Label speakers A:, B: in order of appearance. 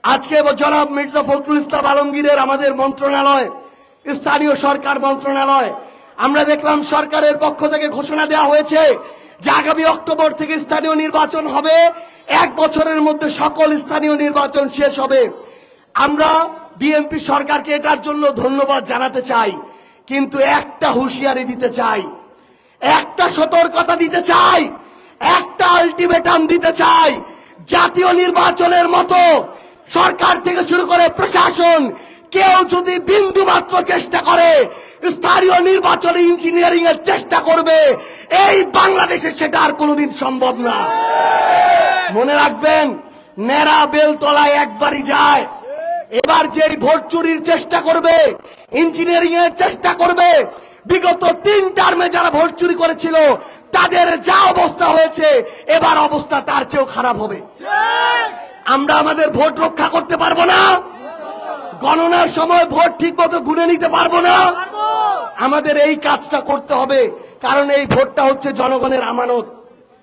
A: আজকে জনাব মির্জা ফখরুল ইসলাম আলমগীরের আমাদের মন্ত্রণালয়, স্থানীয় সরকার মন্ত্রণালয়, আমরা দেখলাম সরকারের পক্ষ থেকে ঘোষণা দেওয়া হয়েছে যে আগামী অক্টোবর থেকে স্থানীয় নির্বাচন হবে, 1 বছরের মধ্যে সকল স্থানীয় নির্বাচন শেষ হবে। আমরা বিএনপি সরকারকে এটার জন্য ধন্যবাদ জানাতে চাই, কিন্তু একটা হুঁশিয়ারি দিতে চাই, একটা সতর্কতা দিতে চাই, একটা আলটিমেটাম দিতে চাই। জাতীয় নির্বাচনের মতো সরকার থেকে শুরু করে প্রশাসন কেউ যদি বিন্দু মাত্র চেষ্টা করে স্থানীয় নির্বাচনে ইঞ্জিনিয়ারিং এর চেষ্টা করবে, এই বাংলাদেশে সেটা আর কোনোদিন সম্ভব না। মনে রাখবেন, নেড়া বেলতলায় একবারই যায়। এবার যেই ভোট চুরির চেষ্টা করবে, ইঞ্জিনিয়ারিং এর চেষ্টা করবে, বিগত 3 টার্মে যারা ভোট চুরি করেছিল তাদের যা অবস্থা হয়েছে, এবার অবস্থা তার চেয়েও খারাপ হবে। আমরা আমাদের ভোট রক্ষা করতে পারবো না, গণনার সময় ভোট ঠিক মতো গুনে নিতে পারবো না। আমাদের এই কাজটা করতে হবে, কারণ এই ভোটটা হচ্ছে জনগণের আমানত।